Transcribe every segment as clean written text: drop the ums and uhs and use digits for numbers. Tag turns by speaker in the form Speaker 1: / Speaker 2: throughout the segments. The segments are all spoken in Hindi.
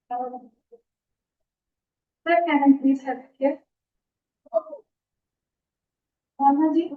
Speaker 1: Sir, can I please have here? Mama ji.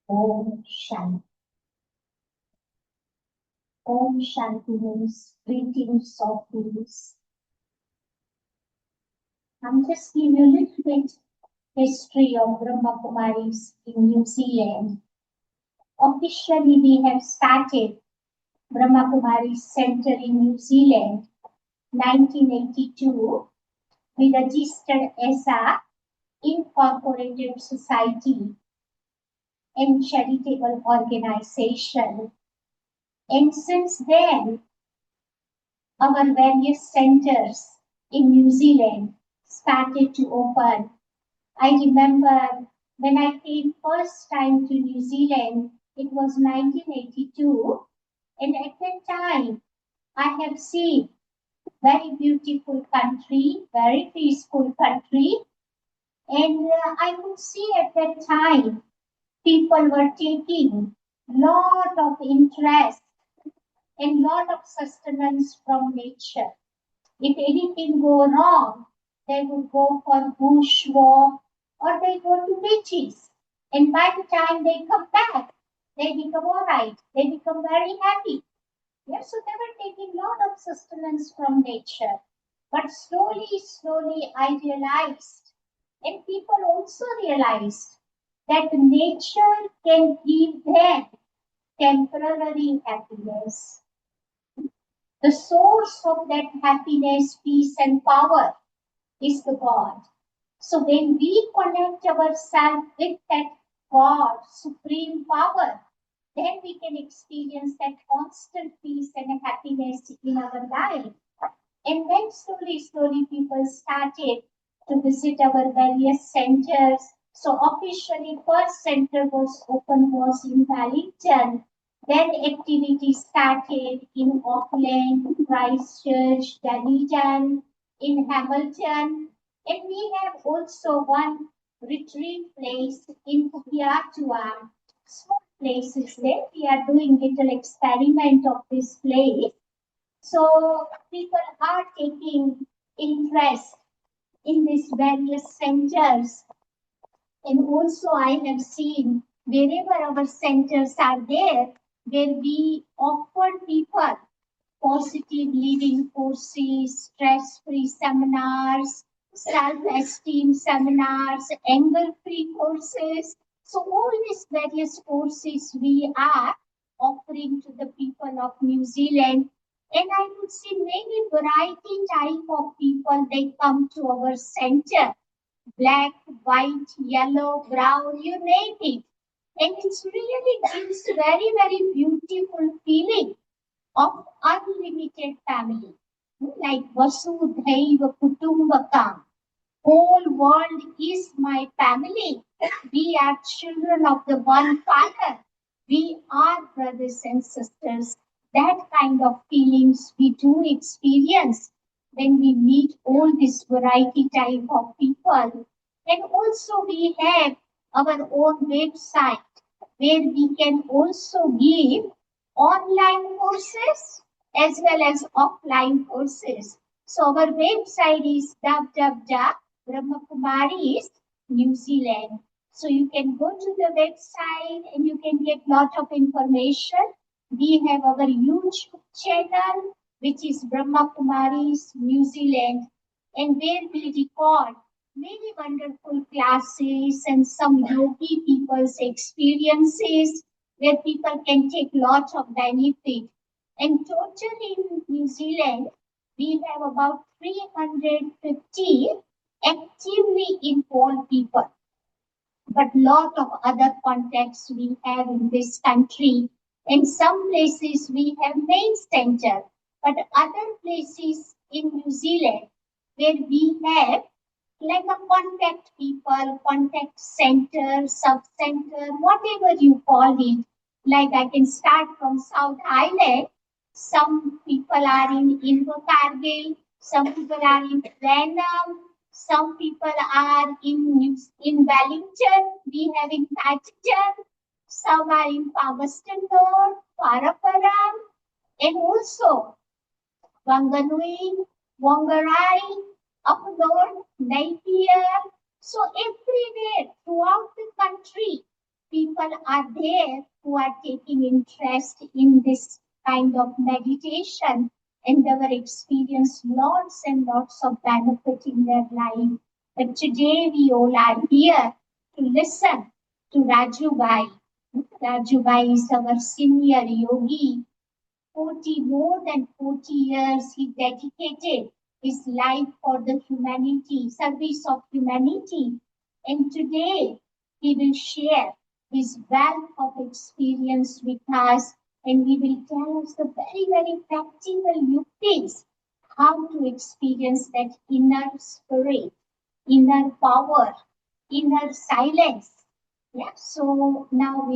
Speaker 2: Om Shanti. Om Shanti means greetings of peace. I'm just giving you a little bit history of Brahma Kumaris in New Zealand. Officially, we have started Brahma Kumaris Center in New Zealand 1982. We registered as a incorporated society and charitable organization. And since then, our various centers in New Zealand started to open. I remember when I came first time to New Zealand, it was 1982, and at that time I have seen very beautiful country, very peaceful country, and I could see at that time people were taking lot of interest and lot of sustenance from nature. If anything go wrong, they would go for bush walk or they go to beaches. And by the time they come back, they become all right. They become very happy. Yes, so they were taking lot of sustenance from nature. But slowly, I realized, and people also realized, that nature can give them temporary happiness. The source of that happiness, peace, and power is the God. So when we connect ourselves with that God, supreme power, then we can experience that constant peace and happiness in our life. And then slowly, people started to visit our various centers. So officially, first center was in Wellington. Then activities started in Auckland, Christchurch, Dunedin, in Hamilton, and we have also one retreat place in Pukeatua. Small places there. We are doing little experiment of this place. So people are taking interest in these various centers. And also I have seen wherever our centers are there, where we offer people positive living courses, stress-free seminars, self-esteem seminars, anger-free courses. So all these various courses we are offering to the people of New Zealand. And I would see many variety type of people, they come to our center. Black, white, yellow, brown, you name it. And it's really gives very beautiful feeling of unlimited family, like Vasudhaiva Kutumbakam. Whole world is my family. We are children of the one Father. We are brothers and sisters. That kind of feelings we do experience when we meet all this variety type of people. And also we have our own website where we can also give online courses as well as offline courses. So our website is www.brahmakumaris New Zealand. So you can go to the website and you can get lot of information. We have our YouTube channel, which is Brahma Kumaris New Zealand, and where we record many wonderful classes and some yogi people's experiences where people can take lots of benefit. And totally in New Zealand, we have about 350 actively involved people. but lot of other contexts we have in this country. In some places we have main center, but other places in New Zealand where we have like a contact people, contact center, sub center, whatever you call it. Like I can start from South Island. Some people are in Invercargill, some people are in Renham, some people are in Wellington, we have in Paddington, some are in Palmerston North, Paraparam, and also Wanganui, Wongarai, up north, Napier. So everywhere throughout the country, people are there who are taking interest in this kind of meditation and they will experience lots and lots of benefit in their life. But today we all are here to listen to Rajubai. Rajubai is our senior yogi more than 40 years, he dedicated his life for the humanity, service of humanity. And today, he will share his wealth of experience with us and he will tell us the very, very practical yuktis how to experience that inner spirit, inner power, inner silence. Yeah, so now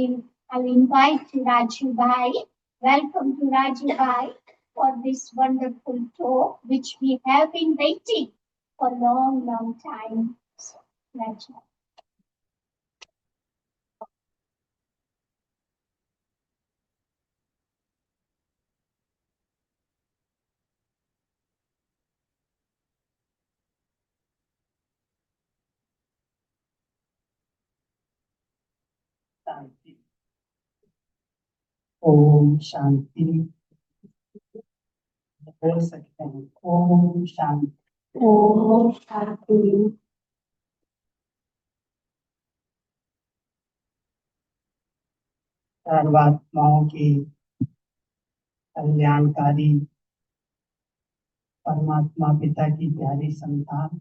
Speaker 2: I'll invite Raju Bhai. Welcome to Raju Bhai for this wonderful talk, which we have been waiting for a long, long time. So, Raju.
Speaker 3: शांति। ओम शांति। बोल सकते हैं ओम शांति।
Speaker 2: ओम शांति।
Speaker 3: सर्वात्माओं की कल्याणकारी परमात्मा पिता की प्यारी संतान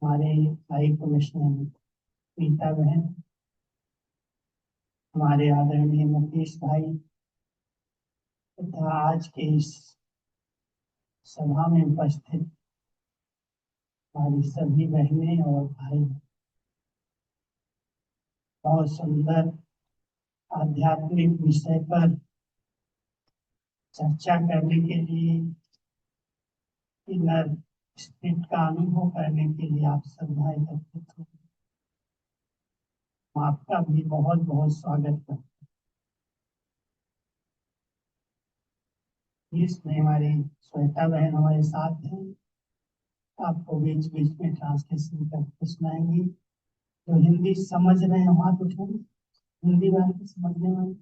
Speaker 3: हमारे भाई कमिश्नर मीता बहन, हमारे आदरणीय मुकेश भाई तथा आज के इस सभा में उपस्थित हमारी सभी बहनें और भाई, बहुत सुंदर आध्यात्मिक विषय पर चर्चा करने के लिए, इनर स्पिरिट का अनुभव करने के लिए आप सभी एकत्रित हो। आपका भी बहुत बहुत स्वागत करता हूँ। इसमें हमारी श्वेता बहन हमारे साथ हैं, आपको बीच बीच में ट्रांसलेशन करके सुनाएंगी। जो हिंदी समझ रहे हैं वहां तो छोड़, हिंदी बात समझने वाले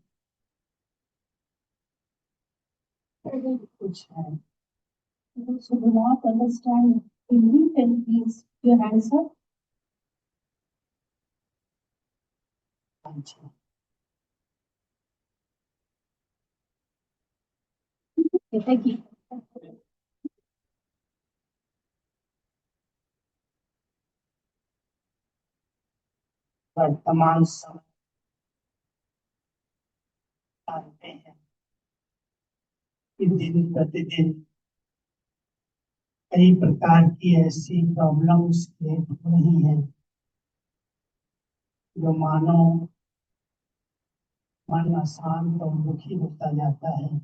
Speaker 3: कुछ है।
Speaker 1: Those who do not understand Hindi, can please your hands up.
Speaker 3: अच्छा,
Speaker 1: Thank you.
Speaker 3: वर्तमान समय जानते हैं कि दिन प्रतिदिन कई प्रकार की ऐसी प्रॉब्लम्स क्रिएट हो रही हैं जो मानव मन अशांत और दुखी होता जाता है।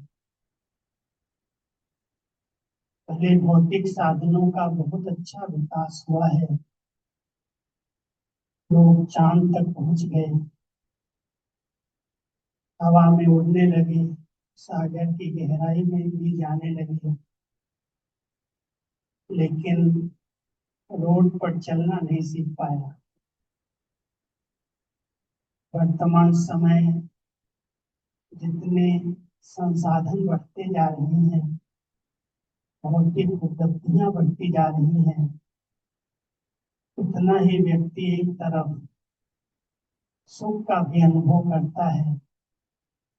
Speaker 3: पहले भौतिक साधनों का बहुत अच्छा विकास हुआ है, लोग चांद तक पहुंच गए, हवा में उड़ने लगे, सागर की गहराई में भी जाने लगे, लेकिन रोड पर चलना नहीं सीख पाया। वर्तमान समय जितने संसाधन बढ़ते जा रहे हैं, भौतिक उपलब्धियां बढ़ती जा रही हैं, उतना ही व्यक्ति एक तरफ सुख का भी अनुभव करता है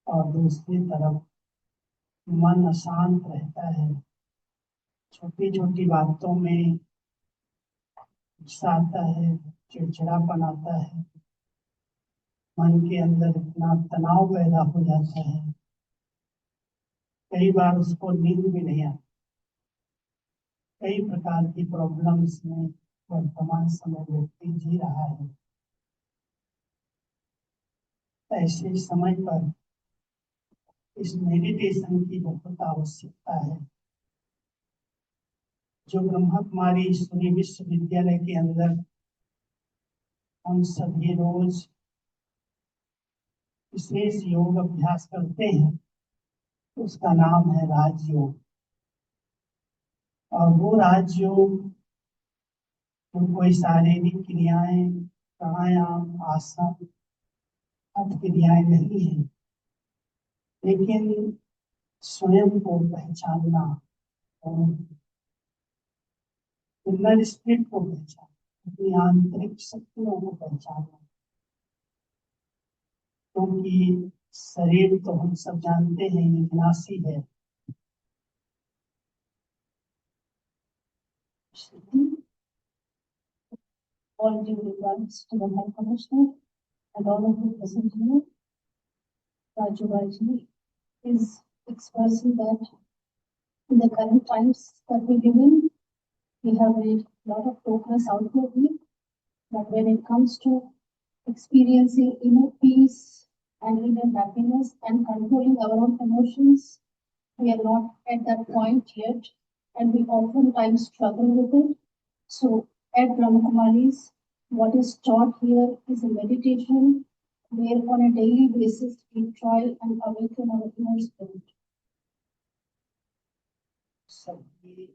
Speaker 3: और दूसरी तरफ मन अशांत रहता है। छोटी छोटी बातों में गुस्सा आता है, चिड़चिड़ापन आता है, मन के अंदर इतना तनाव पैदा हो जाता है, कई बार उसको नींद भी नहीं आती। कई प्रकार की प्रॉब्लम्स में वर्तमान समय व्यक्ति जी रहा है। ऐसे समय पर इस मेडिटेशन की बहुत आवश्यकता है, जो ब्रह्मा कुमारी ईश्वरीय विश्वविद्यालय के अंदर हम सभी रोज विशेष योग अभ्यास करते हैं। उसका नाम है राजयोग। और वो राजयोग कोई शारीरिक क्रियाएं, प्राणायाम, आसन, हठ क्रियाएं नहीं है, लेकिन स्वयं को पहचानना और इनर स्पिरिट को पहचानना, अपनी आंतरिक शक्तियों को पहचानना। क्योंकि शरीर तो हम सब जानते हैं ये विनाशी है।
Speaker 1: All due regards to the High Commissioner and all of you present here. Raju Rajni is expressing that in the current times that we live in, we have made a lot of progress outwardly, but when it comes to experiencing inner peace and inner happiness and controlling our own emotions, we are not at that point yet, and we oftentimes struggle with it. So, at Brahmakumaris, what is taught here is a meditation where on a daily basis we try and awaken our inner spirit.
Speaker 3: सबकी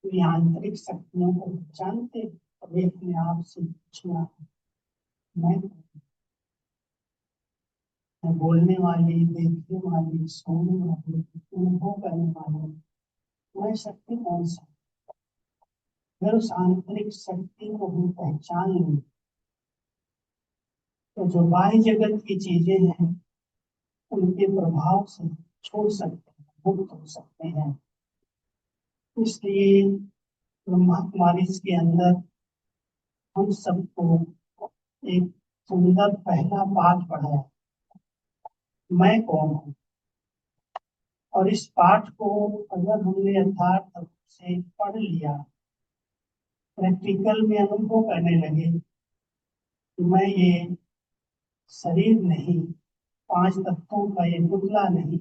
Speaker 3: अपनी आंतरिक शक्तियों को जानते, अभी अपने आप से पूछना, मैं बोलने वाली, देखने वाली, सोने वाली, अनुभव करने वाली, मैं शक्ति कौन सा? अगर उस आंतरिक शक्ति को हम पहचान लें तो जो बाह्य जगत की चीजें हैं उनके प्रभाव से छोड़ सकते हैं, मुक्त हो सकते हैं। इसलिए ब्रह्मा कुमारी के अंदर हम सबको एक सुंदर पहला पाठ पढ़ाया, मैं कौन हूँ। और इस पाठ को अगर हमने यथार्थ रूप से पढ़ लिया, प्रैक्टिकल में अनुभव करने लगे कि मैं ये शरीर नहीं, 5 तत्वों का ये पुतला नहीं,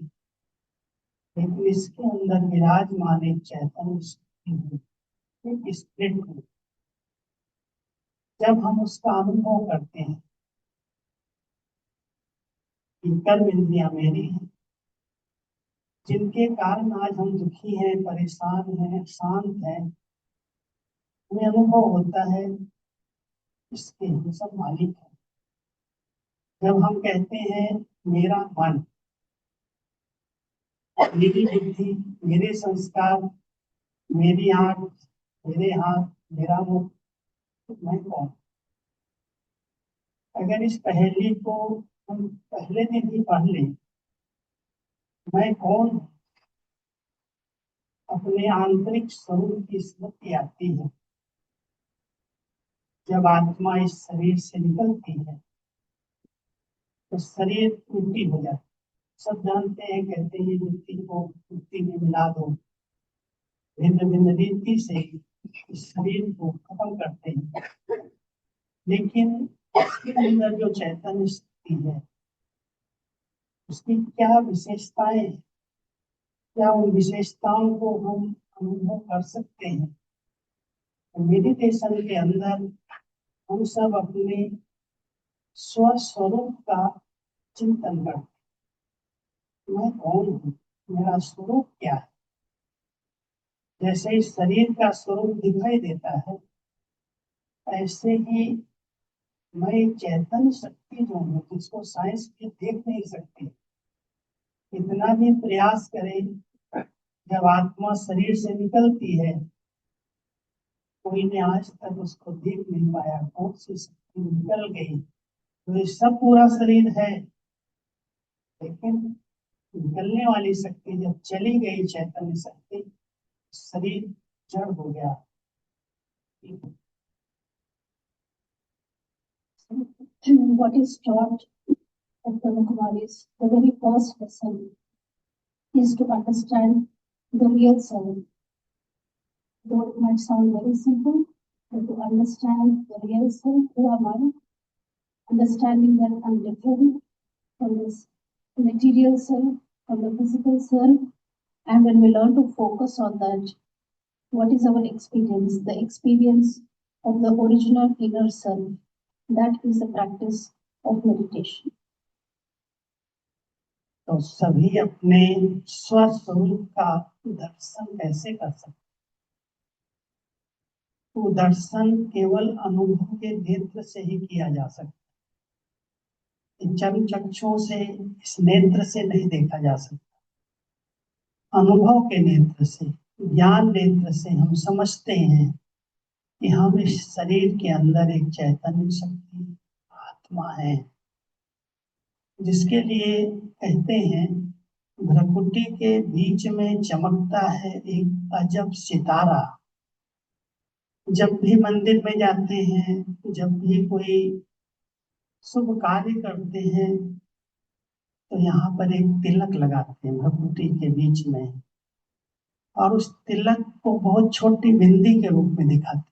Speaker 3: लेकिन इसके अंदर विराजमान एक चैतन्य शक्ति है, एक स्पिरिट है। जब हम उसका अनुभव करते हैं कि कर्म इंद्रियां मेरी हैं, जिनके कारण आज हम दुखी हैं, परेशान हैं, शांत हैं, हमें अनुभव होता है इसके हम सब मालिक हैं। जब हम कहते हैं मेरा मन, मेरी बुद्धि, मेरे संस्कार, मेरी आंख, मेरे हाथ, मेरा मुंह, तो मैं कौन? अगर इस पहेली को हम पहले दिन ही पढ़ लें, मैं कौन, अपने आंतरिक स्वरूप की स्मृति आती है। जब आत्मा इस शरीर से निकलती है तो शरीर मिट्टी हो जाता है। सब जानते हैं, कहते हैं मिट्टी को मिट्टी में मिला दो, भिन्न भिन्न रीति से इस शरीर को खत्म करते हैं। लेकिन इसके अंदर जो चैतन्य शक्ति है, उसकी क्या विशेषताएं हैं, क्या उन विशेषताओं को हम अनुभव कर सकते हैं? तो मेडिटेशन के अंदर हम सब अपने स्वस्वरूप का चिंतन करते हैं। मैं कौन हूँ, मेरा स्वरूप क्या है? जैसे इस शरीर का स्वरूप दिखाई देता है, ऐसे ही मैं चैतन्य शक्ति जो हूँ, जिसको साइंस भी देख नहीं सकती, कितना भी प्रयास करे, जब आत्मा शरीर से निकलती है, कोई ने आज तक उसको देख नहीं पाया कौन सी शक्ति निकल गई। तो ये सब पूरा शरीर है, लेकिन निकलने वाली शक्ति जब चली गई, चैतन्य शक्ति, शरीर जड़ हो गया।
Speaker 1: what is taught at Brahma Kumaris, the very first lesson is to understand the real self. Though it might sound very simple, but to understand the real self, who am I, understanding that I'm different from this material self, from the physical self, and when we learn to focus on that, what is our experience? The experience of the original inner self. That is the practice of meditation.
Speaker 3: तो सभी अपने स्वस्वरूप का दर्शन कैसे कर सकते? वो दर्शन केवल अनुभव के नेत्र से ही किया जा सकता है। इन चर्म चक्षुओं से, इस नेत्र से नहीं देखा जा सकता। अनुभव के नेत्र से, ज्ञान नेत्र से हम समझते हैं कि हम इस शरीर के अंदर एक चैतन्य शक्ति आत्मा है, जिसके लिए कहते हैं भ्रकुटी के बीच में चमकता है एक अजब सितारा। जब भी मंदिर में जाते हैं, जब भी कोई शुभ कार्य करते हैं, तो यहाँ पर एक तिलक लगाते हैं भ्रकुटी के बीच में, और उस तिलक को बहुत छोटी बिंदी के रूप में दिखाते।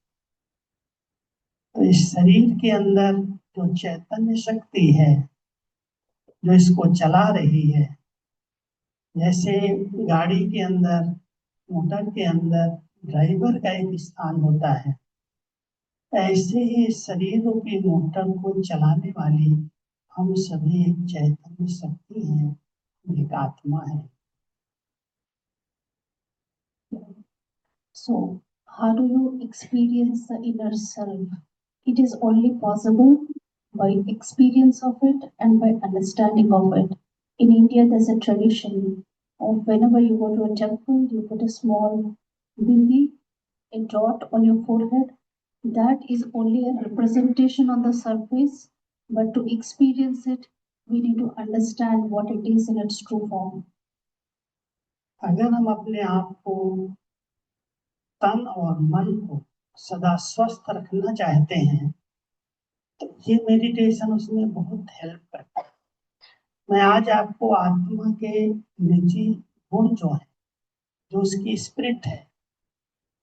Speaker 3: तो इस शरीर के अंदर जो चैतन्य शक्ति है, जो इसको चला रही है, जैसे गाड़ी के अंदर, मोटर के अंदर ड्राइवर का एक स्थान होता है, ऐसे ही शरीर रूपी मोटर को चलाने वाली हम सभी एक चैतन्य शक्ति हैं, एक आत्मा है।
Speaker 1: So, how do you experience the inner self? It is only possible by experience of it and by understanding of it. In India, there's a tradition of whenever you go to a temple, you put a small bindi, a dot on your forehead. That is only a representation on the surface, but to experience it, we need to understand what it is in its true form.
Speaker 3: अगर हम अपने आप को, तन और मन को सदा स्वस्थ रखना चाहते हैं, तो ये मेडिटेशन उसमें बहुत हेल्प करता है। मैं आज आपको आत्मा के निजी गुण जो है, जो उसकी स्पिरिट है,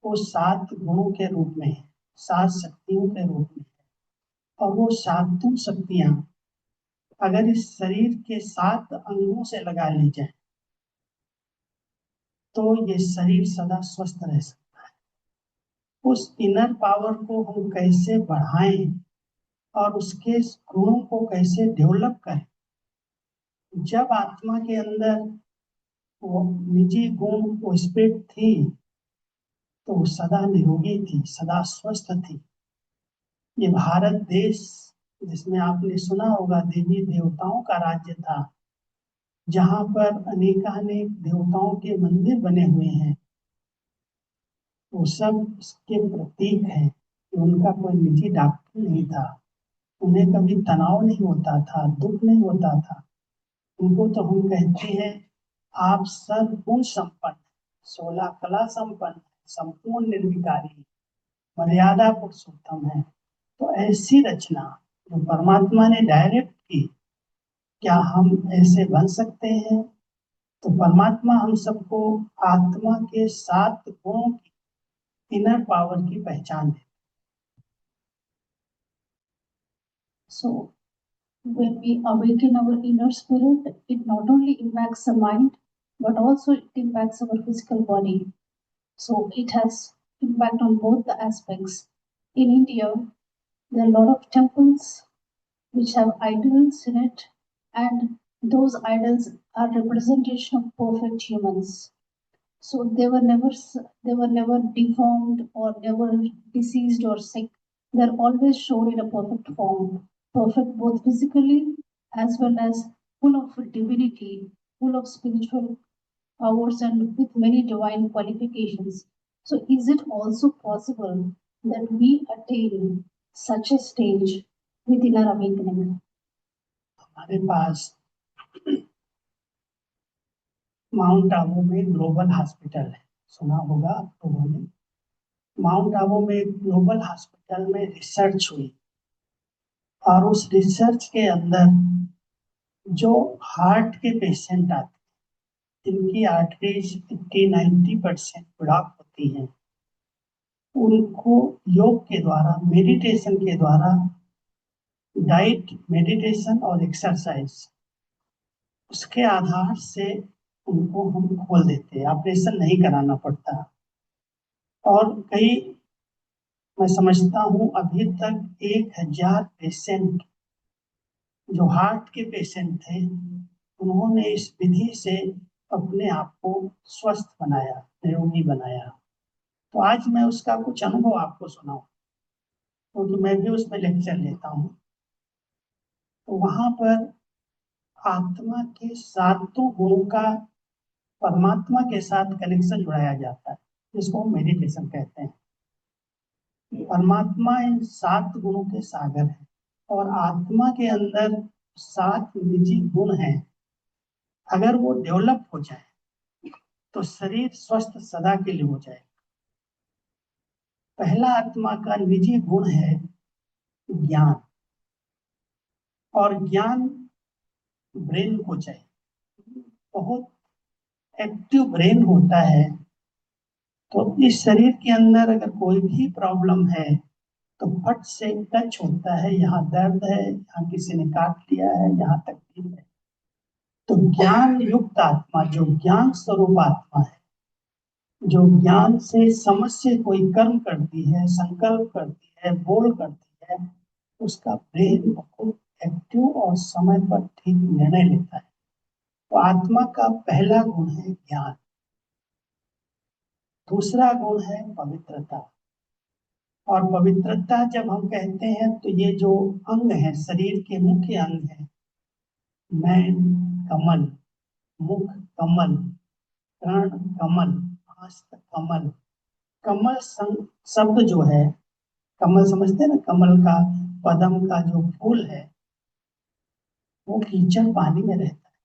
Speaker 3: वो 7 गुणों के रूप में है, 7 शक्तियों के रूप में है। और वो 7 शक्तियां अगर इस शरीर के 7 अंगों से लगा ली जाए, तो ये शरीर सदा स्वस्थ रह सकता है। उस इनर पावर को हम कैसे बढ़ाएं और उसके गुणों को कैसे डेवलप करें? जब आत्मा के अंदर वो निजी गुण, वो स्पिरिट थी, तो वो सदा निरोगी थी, सदा स्वस्थ थी। ये भारत देश, जिसमें आपने सुना होगा देवी देवताओं का राज्य था, जहां पर अनेकानेक देवताओं के मंदिर बने हुए हैं, वो सब उसके प्रतीक है कि उनका कोई निजी डॉक्टर नहीं था, उन्हें कभी तनाव नहीं होता था, दुख नहीं होता था। उनको तो हम कहते हैं आप सर्वगुण संपन्न, 16 कला संपन्न, संपूर्ण निर्विकारी, मर्यादा पुरुषोत्तम है। तो ऐसी रचना जो परमात्मा ने डायरेक्ट की, क्या हम ऐसे बन सकते हैं? तो परमात्मा हम सबको आत्मा के 7 गुणों की, इनर पावर की पहचान दे।
Speaker 1: So, when we awaken our inner spirit, it not only impacts the mind, but also it impacts our physical body. So it has impact on both the aspects. In India, there are a lot of temples which have idols in it, and those idols are representation of perfect humans. So they were never deformed or never diseased or sick. They're always shown in a perfect form, perfect both physically as well as full of divinity, full of spiritual powers and with many divine qualifications. So is it also possible that we attain such a stage within our awakening?
Speaker 3: हमारे पास माउंट आबू में ग्लोबल हॉस्पिटल है, सुना होगा आप लोगों ने। माउंट आबू में ग्लोबल हॉस्पिटल में रिसर्च हुई और उस रिसर्च के अंदर जो हार्ट के पेशेंट आते हैं, इनकी आर्टरीज 80-90% ब्लॉक होती हैं, उनको योग के द्वारा, मेडिटेशन के द्वारा, डाइट, मेडिटेशन और एक्सरसाइज, उसके आधार से उनको हम खोल देते हैं, ऑपरेशन नहीं कराना पड़ता। और कई, मैं समझता हूँ अभी तक 1000 पेशेंट जो हार्ट के पेशेंट थे, उन्होंने इस विधि से अपने आप को स्वस्थ बनाया, निरोगी बनाया। तो आज मैं उसका कुछ अनुभव आपको सुनाऊं, क्योंकि मैं भी उसमें लेक्चर लेता हूँ। तो वहां पर आत्मा के सातों गुणों का परमात्मा के साथ कनेक्शन जुड़ाया जाता है, जिसको हम मेडिटेशन कहते हैं। परमात्मा इन 7 गुणों के सागर है, और आत्मा के अंदर 7 निजी गुण हैं। अगर वो डेवलप हो जाए तो शरीर स्वस्थ सदा के लिए हो जाए। पहला आत्मा का निजी गुण है ज्ञान, और ज्ञान ब्रेन को चाहिए। बहुत एक्टिव ब्रेन होता है, तो इस शरीर के अंदर अगर कोई भी प्रॉब्लम है तो फट से टच होता है, यहाँ दर्द है, यहाँ किसी ने काट लिया है, यहाँ तकलीफ है। तो ज्ञान युक्त आत्मा, जो ज्ञान स्वरूप आत्मा है, जो ज्ञान से समझ से कोई कर्म करती है, संकल्प करती है, बोल करती है, उसका ब्रेन बहुत एक्टिव और समय पर ठीक निर्णय लेता है। तो आत्मा का पहला गुण है ज्ञान। दूसरा गुण है पवित्रता। और पवित्रता जब हम कहते हैं तो ये जो अंग है, शरीर के मुख्य अंग है, नैन कमल, मुख कमल, प्राण कमल, हस्त कमल। कमल शब्द जो है, कमल समझते हैं ना, कमल का, पद्म का जो फूल है, वो कीचड़ पानी में रहता है,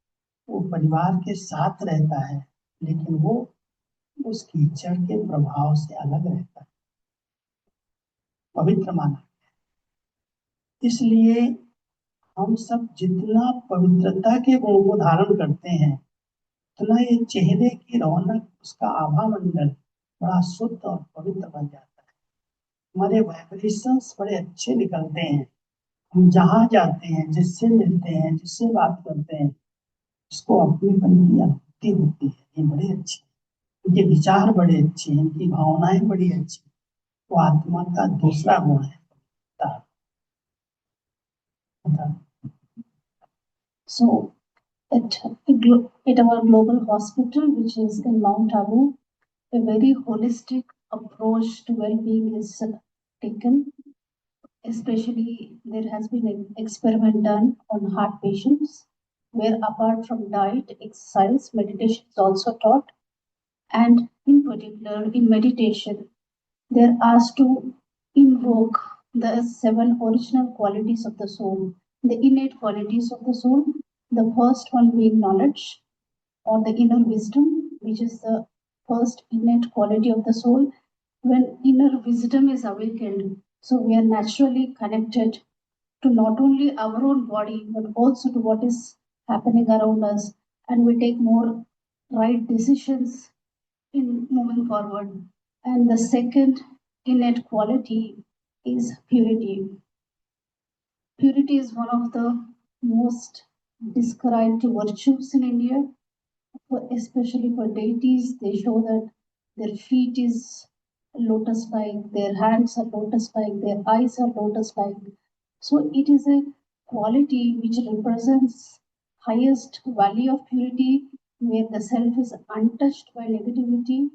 Speaker 3: वो परिवार के साथ रहता है, लेकिन वो उस कीचड़ के प्रभाव से अलग रहता है, पवित्र माना। इसलिए हम सब जितना पवित्रता के गुण को धारण करते हैं, उतना ये चेहरे की रौनक, उसका आभा मंडल बड़ा शुद्ध और पवित्र बन जाता है। हमारे वाइब्रेशंस बड़े अच्छे निकलते हैं। हम जहाँ जाते हैं, जिससे मिलते हैं, जिससे बात करते हैं, उसको अपनेपन की अनुभूति होती है। ये बड़े अच्छे, इनके विचार बड़े अच्छे हैं, इनकी भावनाएं बड़ी अच्छी। वो आत्मा का दूसरा गुण है पवित्रता।
Speaker 1: So at our global hospital, which is in Mount Abu, a very holistic approach to well-being is taken. Especially, there has been an experiment done on heart patients, where apart from diet, exercise, meditation is also taught. And in particular, in meditation, they're asked to invoke the 7 original qualities of the soul, the innate qualities of the soul. The first one being knowledge or the inner wisdom, which is the first innate quality of the soul. When inner wisdom is awakened, so we are naturally connected to not only our own body but also to what is happening around us, and we take more right decisions in moving forward. And the second innate quality is purity. Purity is one of the most described virtues in India, especially for deities. They show that their feet is lotus-like, their hands are lotus-like, their eyes are lotus-like. So it is a quality which represents highest value of purity, where the self is untouched by negativity.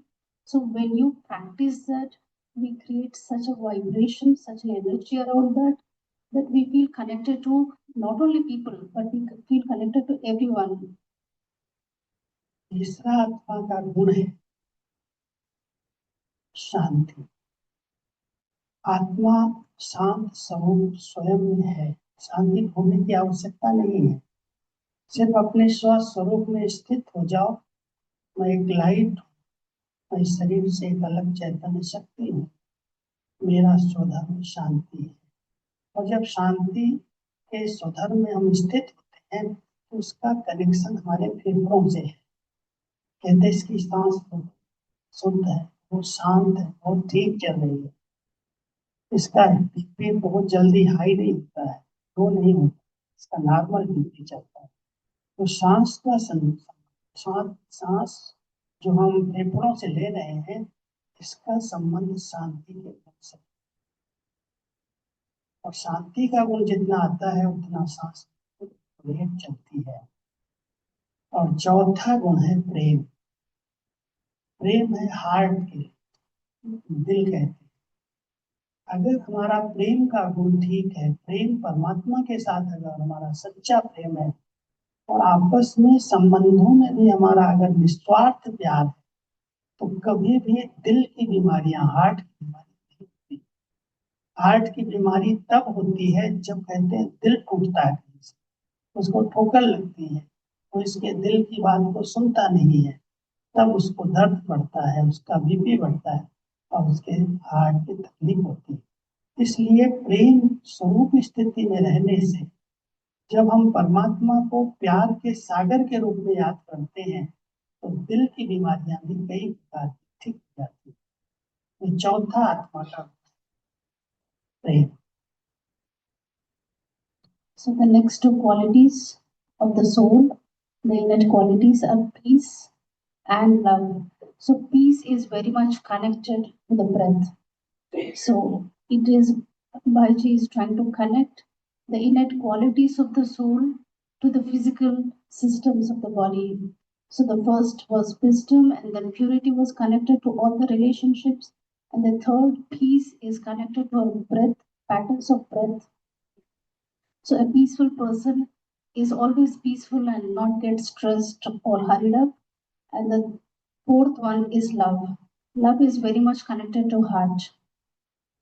Speaker 1: So when you practice that, we create such a vibration, such an energy around that, that we feel connected to not only people, but we feel connected to everyone.
Speaker 3: तीसरा आत्मा का गुण है शांति। आत्मा शांत स्वरूप स्वयं में है, शांति ढूंढने की आवश्यकता नहीं है। सिर्फ अपने स्व स्वरूप में स्थित हो जाओ। मैं एक लाइट, मैं शरीर से एक अलग चैतन्य शक्ति हूँ, मेरा स्वधर्म शांति है। और जब शांति के स्वधर्म में हम स्थित होते हैं तो उसका कनेक्शन हमारे फेफड़ों से है। कहते हैं इसकी सांस शुद्ध है, वो शांत है, बहुत ठीक चल रही है, इसका बीपी बहुत जल्दी हाई नहीं होता है, लो नहीं होता, इसका नॉर्मल बीपी चलता है। तो सांस का सांस जो हम फेफड़ों से ले रहे हैं, इसका संबंध शांति के गुण से, और शांति का गुण जितना आता है उतना सांस लेट चलती है। और चौथा गुण है प्रेम। प्रेम है हार्ट के, दिल कहते हैं। अगर हमारा प्रेम का गुण ठीक है, प्रेम परमात्मा के साथ अगर हमारा सच्चा प्रेम है, और आपस में संबंधों में भी हमारा अगर निस्वार्थ प्यार है, तो कभी भी दिल की बीमारियां, हार्ट की बीमारी नहीं होती। हार्ट की बीमारी तब होती है जब कहते हैं दिल टूटता है, उसको ठोकर लगती है, वो इसके दिल की बात को सुनता नहीं है, तब उसको दर्द बढ़ता है, उसका बीपी बढ़ता है और उसके हार्ट की तकलीफ होती है। इसलिए प्रेम स्वरूप स्थिति में रहने से जब हम परमात्मा को प्यार के सागर के रूप में याद करते हैं तो दिल की बीमारियां भी कई प्रकार की ठीक हो जाती है। ये चौथा आत्मा का प्रेम।
Speaker 1: So the next two qualities of the soul, the innate qualities are peace and love. So peace is very much connected to the breath. So it is, Bhaiji is trying to connect the innate qualities of the soul to the physical systems of the body. So the first was wisdom, and then purity was connected to all the relationships. And the third, peace, is connected to our breath, patterns of breath. So a peaceful person is always peaceful and not get stressed or hurried up. And the fourth one is love. Love is very much connected to heart.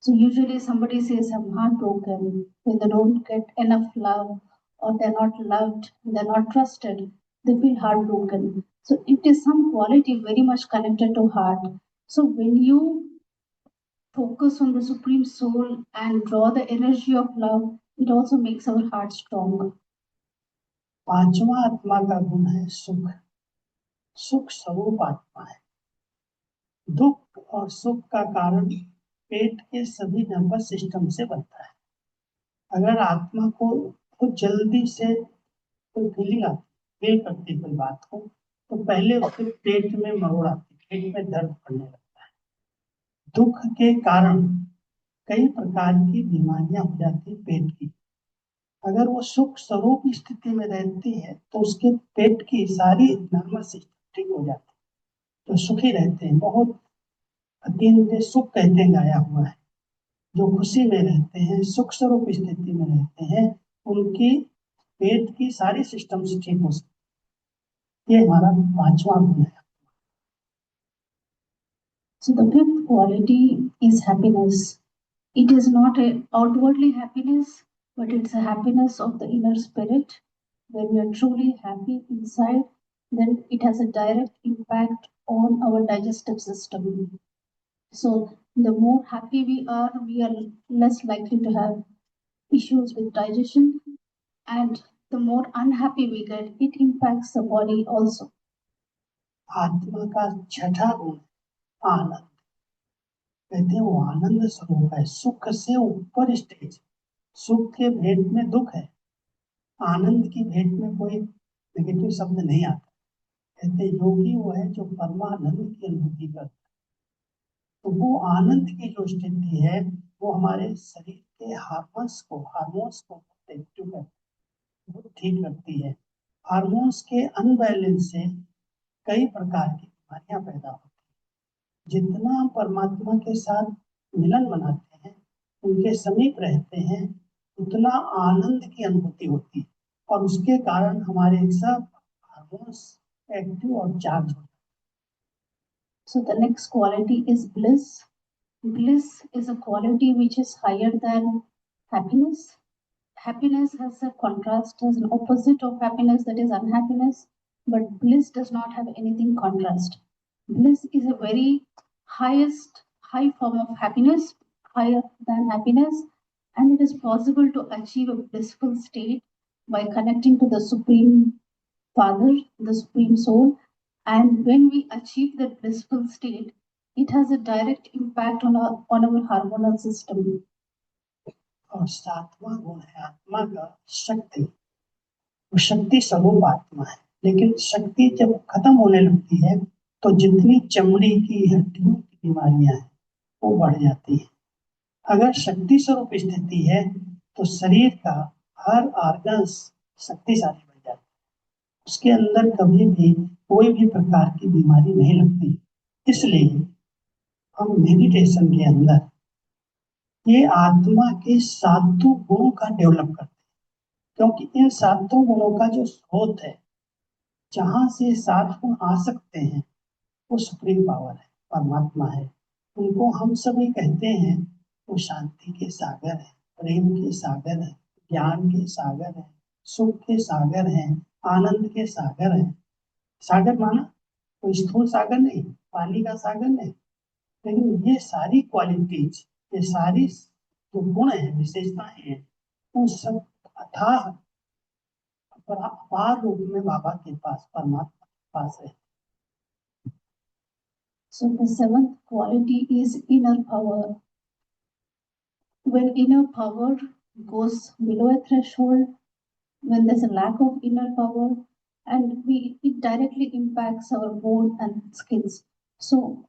Speaker 1: So usually somebody says I'm heartbroken when they don't get enough love, or they're not loved, they're not trusted, they feel heartbroken. So it is some quality very much connected to heart. So when you focus on the Supreme Soul and draw the energy of love, it also makes our heart strong.
Speaker 3: पांचवा आत्मा का गुण है सुख। सुख स्वरूप आत्मा है। दुख और सुख का कारण पेट के सभी नर्वस सिस्टम से बनता है। अगर आत्मा को कुछ जल्दी से कोई फीलिंग आती, फील करती कोई बात को, तो पहले उसके पेट में मरोड़ आती, पेट में दर्द पड़ने लगता है। दुख के कारण कई प्रकार की बीमारियां हो जाती पेट की। अगर वो सुख स्वरूप स्थिति में रहती है तो उसके पेट की सारी नर्वस सिस्टम ठीक हो जाती है, तो सुखी रहते हैं। बहुत अतीन सुख कहते हैं गाया हुआ है। जो खुशी में रहते हैं, सुख स्वरूप स्थिति में रहते हैं, उनकी पेट की सारी सिस्टम से ठीक हो सकती है। ये हमारा पांचवा गुण है।
Speaker 1: So the fifth quality is happiness. It is not a outwardly happiness, but it's a happiness of the inner spirit. When we are truly happy inside, then it has a direct impact on our digestive system. So the more happy we are less likely to have issues with digestion, and the more unhappy we get, it impacts the body also.
Speaker 3: आत्मा का छठा गुण आनंद। कहते हैं वो आनंद स्वरूप है, सुख से ऊपर स्टेज। सुख के भेंट में दुख है, आनंद की भेंट में कोई नेगेटिव शब्द नहीं आता। कहते योगी वो है जो परमानंद की अनुभूति करता है। तो वो आनंद की जो स्थिति है वो हमारे शरीर के हार्मोन्स को एक्टिव करती है, वो ठीक रखती है। हार्मोन्स के अनबैलेंस से कई प्रकार की बीमारियां पैदा होती है। जितना हम परमात्मा के साथ मिलन बनाते हैं, उनके समीप रहते हैं, उतना आनंद की अनुभूति होती है, और उसके कारण हमारे सब हार्मोन्स एक्टिव और चार्ज होते हैं।
Speaker 1: So the next quality is bliss. Bliss is a quality which is higher than happiness. Happiness has a contrast, has an opposite of happiness, that is unhappiness, but bliss does not have anything contrast. Bliss is a very high form of happiness, higher than happiness, and it is possible to achieve a blissful state by connecting to the Supreme Father, the Supreme Soul. And when we achieve that blissful state, it has a direct impact on our hormonal system.
Speaker 3: और सातवां गुण है आत्मा का शक्ति। वो शक्ति स्वरूप आत्मा है, लेकिन शक्ति जब खत्म होने लगती है तो जितनी चमड़ी की हड्डियों की बीमारियां हैं वो बढ़ जाती है। अगर शक्ति स्वरूप स्थिति है तो शरीर का हर ऑर्गन्स शक्तिशाली बन जाता है, उसके अंदर कभी भी कोई भी प्रकार की बीमारी नहीं लगती। इसलिए हम मेडिटेशन के अंदर ये आत्मा के सातों गुणों का डेवलप करते हैं, क्योंकि इन सातों गुणों का जो स्रोत है, जहां से सात गुण आ सकते हैं, वो सुप्रीम पावर है, परमात्मा है। उनको हम सभी कहते हैं वो शांति के सागर है, प्रेम के सागर है, ज्ञान के सागर है, सुख के सागर है, आनंद के सागर है। सागर माना कोई स्थूल सागर नहीं, पानी का सागर नहीं, लेकिन ये सारी क्वालिटीज, ये सारी जो गुण है, विशेषताएं हैं, उन सब अथाह अपार रूप में बाबा के पास, परमात्मा के पास है।
Speaker 1: So the seventh quality is inner power. When inner power goes below a threshold, when there's a lack of inner power, and it directly impacts our bone and skins. So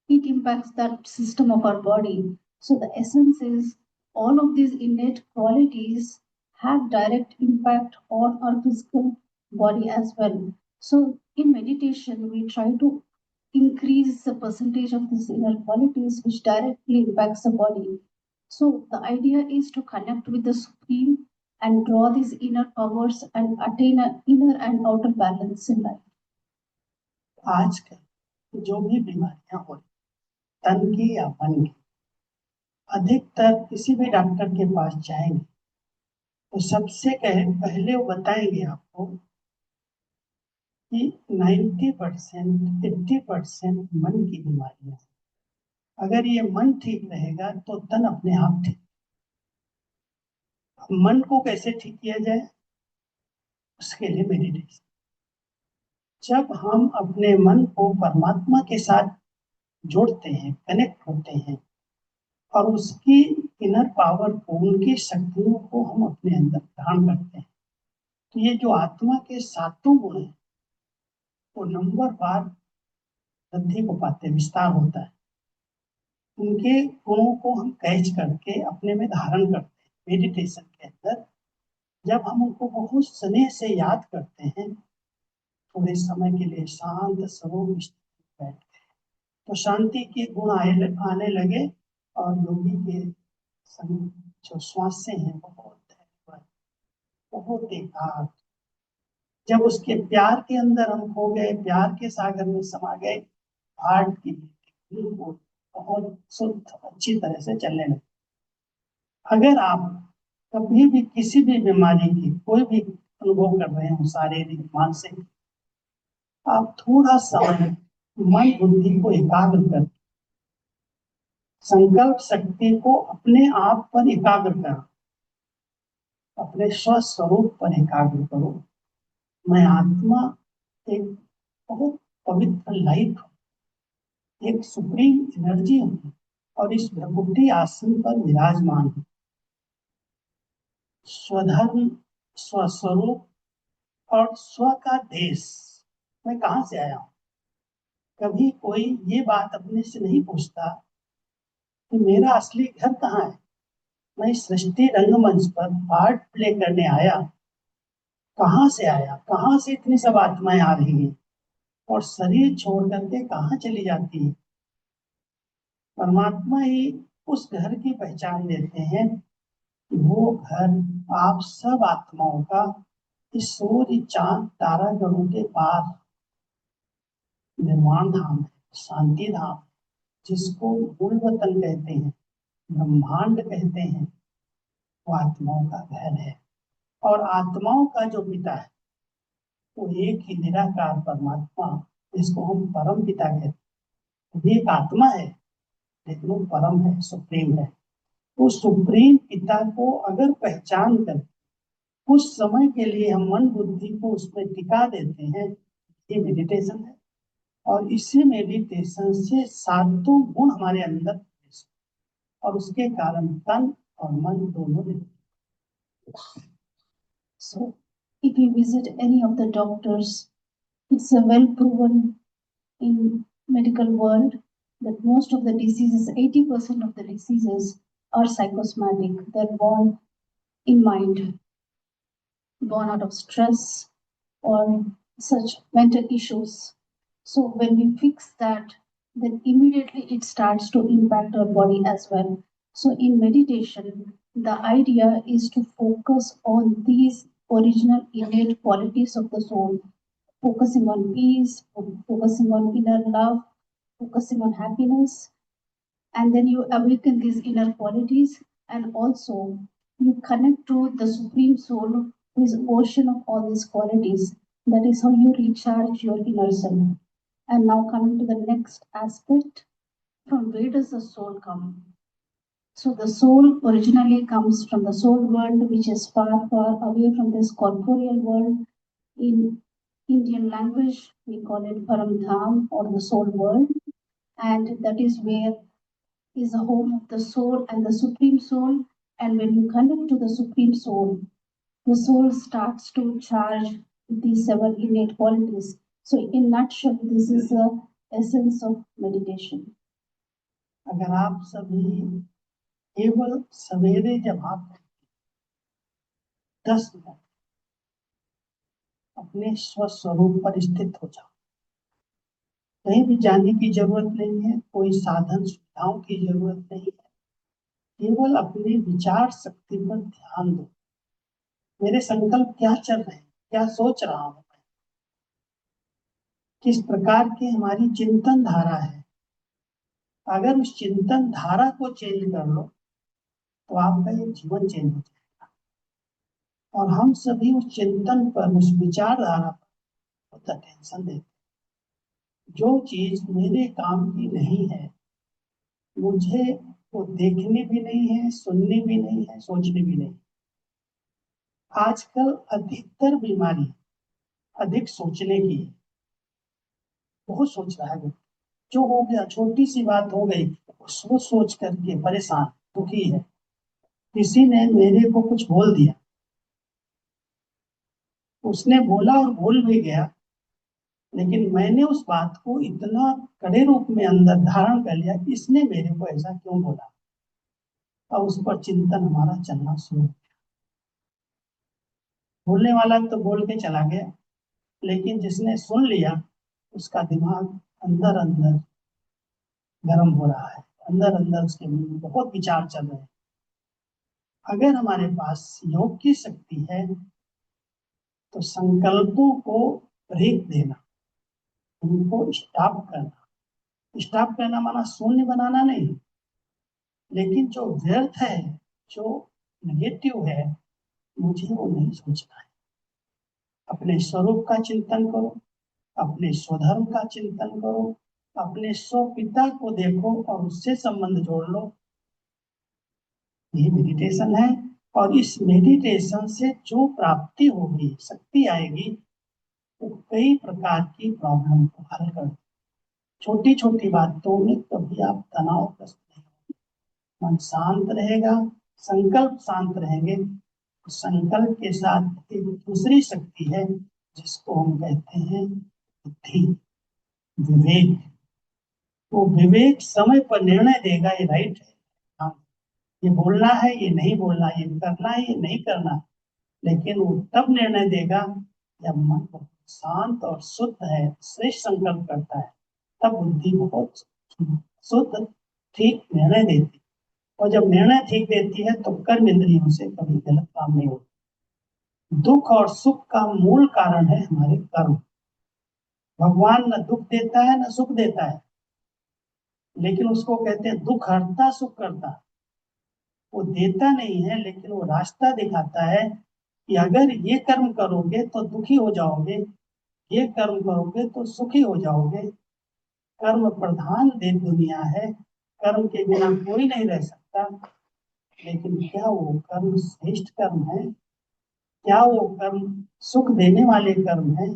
Speaker 1: it impacts that system of our body. So the essence is all of these innate qualities have direct impact on our physical body as well. So in meditation, we try to increase the percentage of these inner qualities which directly impacts the body. So the idea is to connect with the Supreme and draw these inner powers and attain an inner and outer balance in life.
Speaker 3: आजकल जो भी बीमारियां हो रही, तन की या मन की, अधिकतर किसी भी डॉक्टर के पास जाएंगे तो सबसे पहले वो बताएंगे आपको कि 90%, 80% मन की बीमारियां हैं। अगर ये मन ठीक रहेगा तो तन अपने आप ठीक। मन को कैसे ठीक किया जाए? उसके लिए मेडिटेशन। जब हम अपने मन को परमात्मा के साथ जोड़ते हैं, कनेक्ट होते हैं, और उसकी इनर पावर को, उनकी शक्तियों को हम अपने अंदर धारण करते हैं, तो ये जो आत्मा के सातों गुण हैं वो नंबर बार वृद्धि को पाते हैं, विस्तार होता है। उनके गुणों को हम कैच करके अपने में धारण करते हैं। मेडिटेशन के अंदर जब हम उनको बहुत स्नेह से याद करते हैं, थोड़े समय के लिए शांत स्वरूप स्थिति में बैठ गए तो शांति के गुण आने लगे, और योगी के जो श्वास हैं बहुत एकाग्र। जब उसके प्यार के अंदर हम खो गए, प्यार के सागर में समा गए, हार्ट की बहुत शुद्ध अच्छी तरह से चलने लगे। अगर आप कभी भी किसी भी बीमारी की कोई भी अनुभव कर रहे हो, शारीरिक मानसिक, आप थोड़ा सा मन बुद्धि को एकाग्र कर, संकल्प शक्ति को अपने आप पर एकाग्र करो, अपने स्वस्वरूप पर एकाग्र करो। मैं आत्मा एक बहुत पवित्र लाइट हूँ, एक सुप्रीम एनर्जी हूँ, और इस भ्रकुटी आसन पर विराजमान हूँ। स्वधर्म, स्वस्वरूप और स्व का देश, मैं कहाँ से आया हूँ? कभी कोई ये बात अपने से नहीं पूछता कि मेरा असली घर कहाँ है। मैं इस सृष्टि रंगमंच पर पार्ट प्ले करने आया, कहाँ से आया, कहाँ से इतनी सब आत्माएं आ रही हैं और शरीर छोड़ करके कहाँ चली जाती है। परमात्मा ही उस घर की पहचान देते हैं कि वो घर आप सब आत्माओं का इस सूर्य चांद तारा गणों के पार निर्वाण धाम है, शांति धाम, जिसको मूल वतन कहते हैं, ब्रह्मांड कहते हैं, वो आत्माओं का घर है। और आत्माओं का जो पिता है वो एक ही निराकार परमात्मा, जिसको हम परम पिता कहते हैं। वो भी एक आत्मा है, लेकिन वो परम है, सुप्रीम है। तो सुप्रीम पिता को अगर पहचान कर कुछ समय के लिए हम मन बुद्धि को उसमें टिका देते हैं, ये मेडिटेशन है। और इसी मेडिटेशन से सातों गुण हमारे अंदर प्रवेश होते हैं, और उसके कारण तन और मन दोनों में।
Speaker 1: So if you visit any of the doctors, it's a well proven in medical world that most of the diseases, 80% of the diseases are psychosomatic. They're born in mind, born out of stress or such mental issues. So when we fix that, then immediately it starts to impact our body as well. So in meditation, the idea is to focus on these original innate qualities of the soul, focusing on peace, focusing on inner love, focusing on happiness, and then you awaken these inner qualities, and also you connect to the Supreme Soul, who is ocean of all these qualities. That is how you recharge your inner self. And now coming to the next aspect, from where does the soul come? So the soul originally comes from the soul world, which is far, far away from this corporeal world. In Indian language, we call it Paramdham, or the soul world. And that is where is the home of the soul and the Supreme Soul. And when you connect to the Supreme Soul, the soul starts to charge these seven innate qualities. So in nutshell, this is the essence of meditation.
Speaker 3: अगर आप सभी केवल सवेरे जब आप 10 मिनट अपने स्वस्वरूप पर स्थित हो जाओ, कहीं भी जाने की जरूरत नहीं है, कोई साधन सुविधाओं की जरूरत नहीं है, केवल अपने विचार शक्ति पर ध्यान दो। मेरे संकल्प क्या चल रहे हैं, क्या सोच रहा हूं, किस प्रकार की हमारी चिंतन धारा है। अगर उस चिंतन धारा को चेंज कर लो तो आपका ये जीवन चेंज हो जाएगा। और हम सभी उस चिंतन पर, उस विचारधारा पर बहुत अटेंशन देते हैं। जो चीज मेरे काम की नहीं है, मुझे वो देखनी भी नहीं है, सुननी भी नहीं है, सोचनी भी नहीं। आजकल अधिकतर बीमारी अधिक सोचने की है। बहुत सोच रहा है, जो हो गया, छोटी सी बात हो गई, उसको सोच करके परेशान, दुखी है। किसी ने मेरे को कुछ बोल दिया, उसने बोला और भूल भी गया, लेकिन मैंने उस बात को इतना कड़े रूप में अंदर धारण कर लिया, इसने मेरे को ऐसा क्यों बोला, और उस पर चिंतन हमारा चलना शुरू हो गया। बोलने वाला तो बोल के चला गया, लेकिन जिसने सुन लिया उसका दिमाग अंदर अंदर गर्म हो रहा है, अंदर अंदर उसके मन में बहुत विचार चल रहे हैं। अगर हमारे पास योग की शक्ति है तो संकल्पों को ब्रेक देना, उनको स्टॉप करना। स्टॉप करना माना शून्य बनाना नहीं, लेकिन जो व्यर्थ है, जो नेगेटिव है, मुझे वो नहीं सोचना है। अपने स्वरूप का चिंतन करो, अपने स्वधर्म का चिंतन करो, अपने स्व पिता को देखो और उससे संबंध जोड़ लो। ये मेडिटेशन है। और इस मेडिटेशन से जो प्राप्ति होगी, शक्ति आएगी, वो कई प्रकार की प्रॉब्लम को हल कर। छोटी छोटी बातों में कभी आप तनावग्रस्त नहीं होंगे, मन शांत रहेगा, संकल्प शांत रहेंगे। संकल्प के साथ एक दूसरी शक्ति है जिसको हम कहते हैं बुद्धि, विवेक। वो विवेक समय पर निर्णय देगा, ये राइट है, हाँ, ये बोलना है, ये नहीं बोलना, ये करना है, ये नहीं करना। लेकिन वो तब निर्णय देगा जब मन बहुत शांत और शुद्ध है, श्रेष्ठ संकल्प करता है, तब बुद्धि बहुत शुद्ध ठीक निर्णय देती। और जब निर्णय ठीक देती है तो कर्म इंद्रियों से कभी गलत काम नहीं होता। दुख और सुख का मूल कारण है हमारे कर्म। भगवान न दुख देता है न सुख देता है, लेकिन उसको कहते हैं दुख हरता सुख करता। वो देता नहीं है, लेकिन वो रास्ता दिखाता है कि अगर ये कर्म करोगे तो दुखी हो जाओगे, ये कर्म करोगे तो सुखी हो जाओगे। कर्म प्रधान दुनिया है, कर्म के बिना कोई नहीं रह सकता। लेकिन क्या वो कर्म श्रेष्ठ कर्म है? क्या वो कर्म सुख देने वाले कर्म है?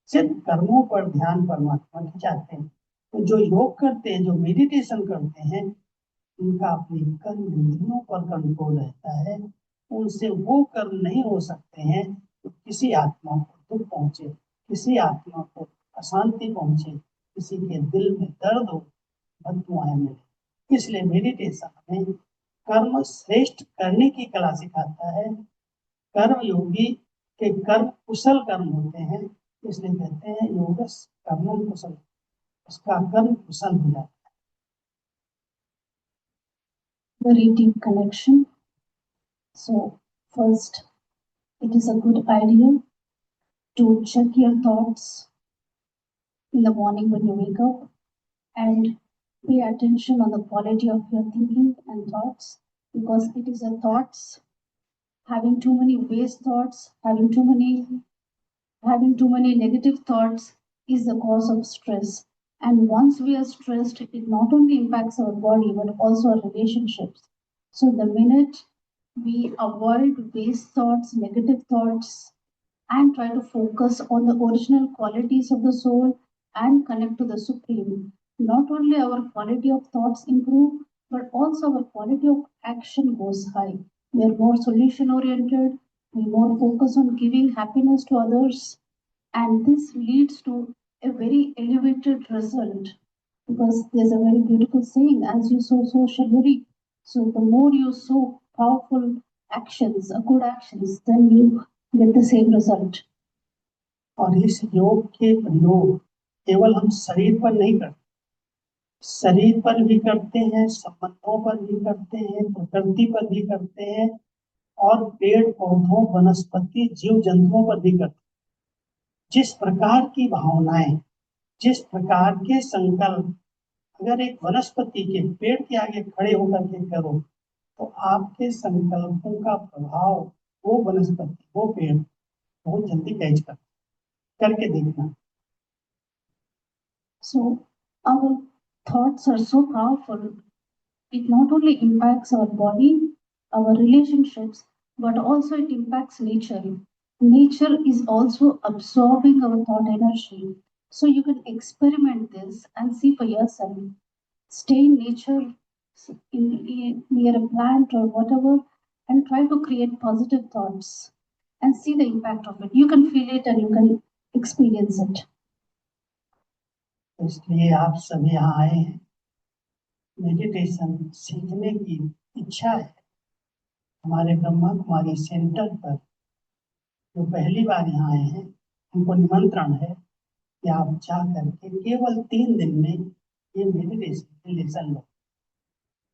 Speaker 3: सिर्फ कर्मों पर ध्यान परमात्मा की जाते हैं। तो जो योग करते हैं, जो मेडिटेशन करते हैं, उनका अपनी कर्म इंद्रियों पर कंट्रोल रहता है। उनसे वो कर्म नहीं हो सकते हैं तो किसी आत्मा को दुख पहुंचे, किसी आत्मा को अशांति पहुंचे, किसी के दिल में दर्द हो, बददुआएं मिले। इसलिए मेडिटेशन हमें कर्म श्रेष्ठ करने की कला सिखाता है। कर्म योगी के कर्म कुशल कर्म होते हैं, इसलिए कहते हैं योगस कर्मम कुशल, उसका कर्म कुशल हो जाता है।
Speaker 1: Very deep connection. So first, it is a good idea to check your thoughts in the morning when you wake up and pay attention on the quality of your thinking and thoughts, because it is the thoughts, having too many waste thoughts, having too many negative thoughts is the cause of stress. And once we are stressed, it not only impacts our body but also our relationships. So the minute we avoid waste thoughts, negative thoughts, and try to focus on the original qualities of the soul and connect to the supreme, not only our quality of thoughts improve, but also our quality of action goes high. We are more solution oriented, we more focus on giving happiness to others, and this leads to a very elevated result, because there's a very beautiful saying, as you sow, so shall you reap. So the more you sow powerful actions, good actions, then you get the same result.
Speaker 3: और इस योग के प्रयोग केवल हम शरीर पर नहीं करते, शरीर पर भी करते हैं, संबंधों पर भी करते हैं, प्रकृति पर भी करते हैं, और पेड़ पौधों, वनस्पति, जीव जंतुओं पर भी करते हैं। जिस प्रकार की भावनाएं, जिस प्रकार के संकल्प, अगर एक वनस्पति के पेड़ के आगे खड़े होकर के करो तो आपके संकल्पों का प्रभाव वो वनस्पति, वो पेड़ बहुत जल्दी कैच करके देखना।
Speaker 1: So our thoughts are so powerful. It not only impacts our body, our relationships, but also it impacts nature. Nature is also absorbing our thought energy. So you can experiment this and see for yourself. Stay in nature, near a plant or whatever, and try to create positive thoughts and see the impact of it. You can feel it and you can experience it.
Speaker 3: इसलिए आप सभी यहाँ आए हैं, मेडिटेशन सीखने की इच्छा है। हमारे ब्रह्मा कुमारी सेंटर पर जो पहली बार यहाँ आए हैं, उनको निमंत्रण है कि आप जा करके केवल 3 दिन में ये मेडिटेशन की लेसन लो।